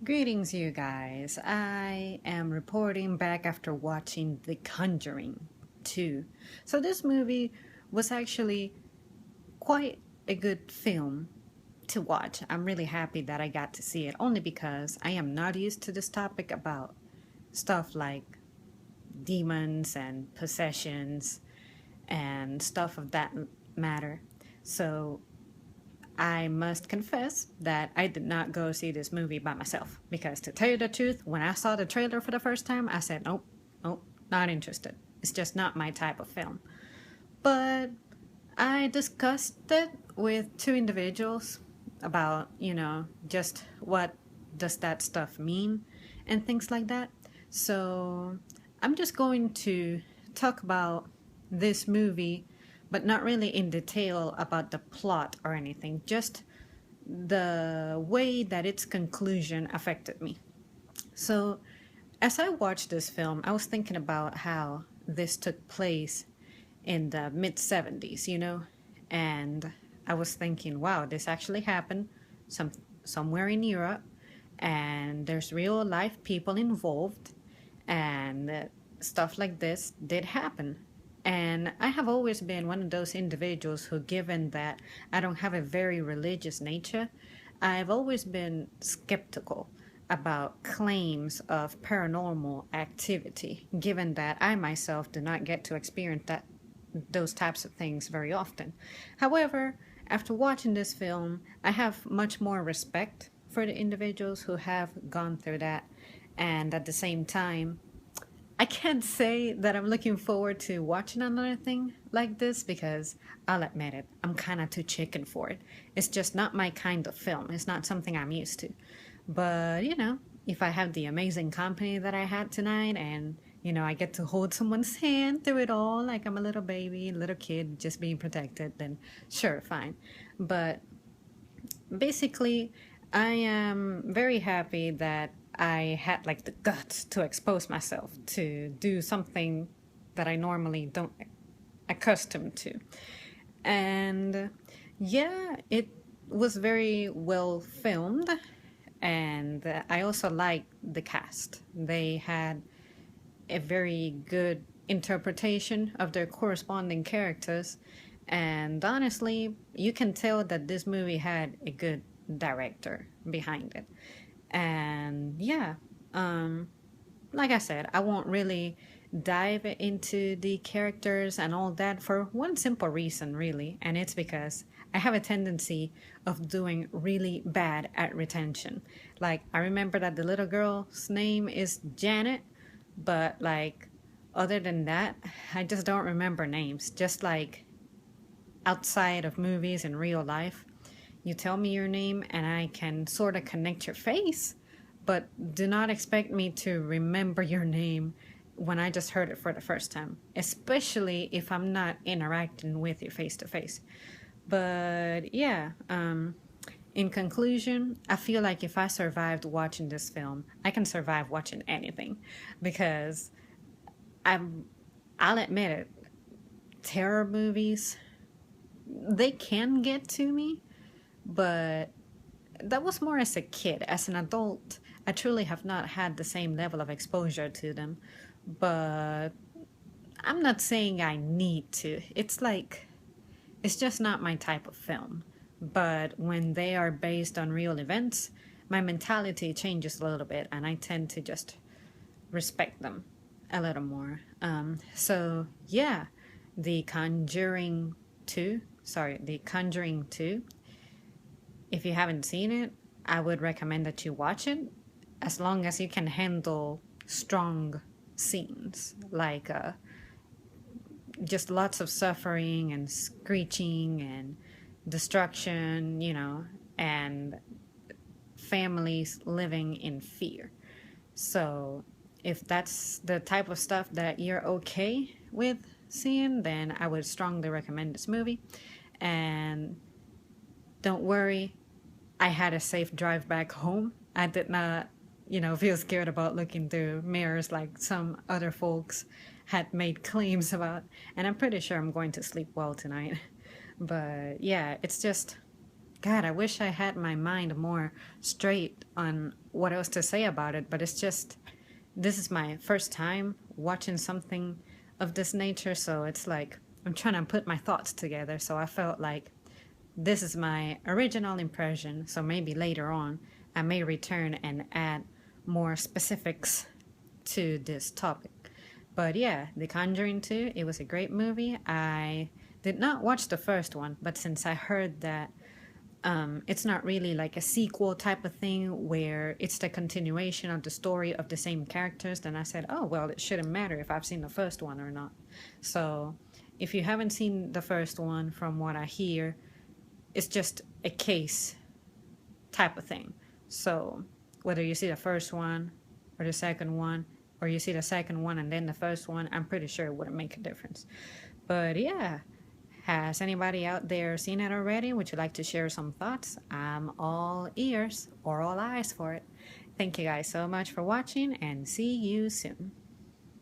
Greetings, you guys. I am reporting back after watching The Conjuring 2. So, this movie was actually quite a good film to watch. I'm really happy that I got to see it, only because I am not used to this topic about stuff like demons and possessions and stuff of that matter. So, I must confess that I did not go see this movie by myself because, to tell you the truth, when I saw the trailer for the first time, I said, nope, nope, not interested. It's just not my type of film. But I discussed it with two individuals about, just what does that stuff mean and things like that. So I'm just going to talk about this movie, but not really in detail about the plot or anything, just the way that its conclusion affected me. So, as I watched this film, I was thinking about how this took place in the mid 70s, and I was thinking, wow, this actually happened somewhere in Europe, and there's real life people involved, and stuff like this did happen. And I have always been one of those individuals who, given that I don't have a very religious nature, I've always been skeptical about claims of paranormal activity, given that I myself do not get to experience those types of things very often. However, after watching this film, I have much more respect for the individuals who have gone through that, and at the same time, I can't say that I'm looking forward to watching another thing like this because I'll admit it, I'm kind of too chicken for it. It's just not my kind of film. It's not something I'm used to. But, if I have the amazing company that I had tonight and, I get to hold someone's hand through it all like I'm a little baby, little kid just being protected, then sure, fine. But basically, I am very happy that I had like the guts to expose myself to do something that I normally don't accustomed to. And yeah, it was very well filmed, and I also liked the cast. They had a very good interpretation of their corresponding characters, and honestly, you can tell that this movie had a good director behind it. And yeah, like I said, I won't really dive into the characters and all that for one simple reason, really, and it's because I have a tendency of doing really bad at retention. Like, I remember that the little girl's name is Janet, but like, other than that, I just don't remember names. Just like outside of movies and real life, you tell me your name and I can sort of connect your face, but do not expect me to remember your name when I just heard it for the first time, especially if I'm not interacting with you face to face. But yeah, in conclusion, I feel like if I survived watching this film, I can survive watching anything because I'm, I'll admit it, terror movies, they can get to me, but that was more as a kid. As an adult, I truly have not had the same level of exposure to them. But I'm not saying I need to. It's just not my type of film. But when they are based on real events, my mentality changes a little bit and I tend to just respect them a little more. So, yeah, The Conjuring 2, The Conjuring 2, if you haven't seen it, I would recommend that you watch it as long as you can handle strong scenes like just lots of suffering and screeching and destruction, and families living in fear. So, if that's the type of stuff that you're okay with seeing, then I would strongly recommend this movie. And don't worry, I had a safe drive back home. I did not, feel scared about looking through mirrors like some other folks had made claims about. And I'm pretty sure I'm going to sleep well tonight. But yeah, it's just God, I wish I had my mind more straight on what else to say about it, but it's just, this is my first time watching something of this nature, so it's like I'm trying to put my thoughts together. So I felt like this is my original impression, so maybe later on I may return and add more specifics to this topic. But yeah, The Conjuring 2, it was a great movie. I did not watch the first one, but since I heard that it's not really like a sequel type of thing where it's the continuation of the story of the same characters, then I said, oh, well, it shouldn't matter if I've seen the first one or not. So if you haven't seen the first one, from what I hear, it's just a case type of thing. So whether you see the first one or the second one, or you see the second one and then the first one, I'm pretty sure it wouldn't make a difference. But yeah, has anybody out there seen it already? Would you like to share some thoughts? I'm all ears or all eyes for it. Thank you guys so much for watching, and see you soon.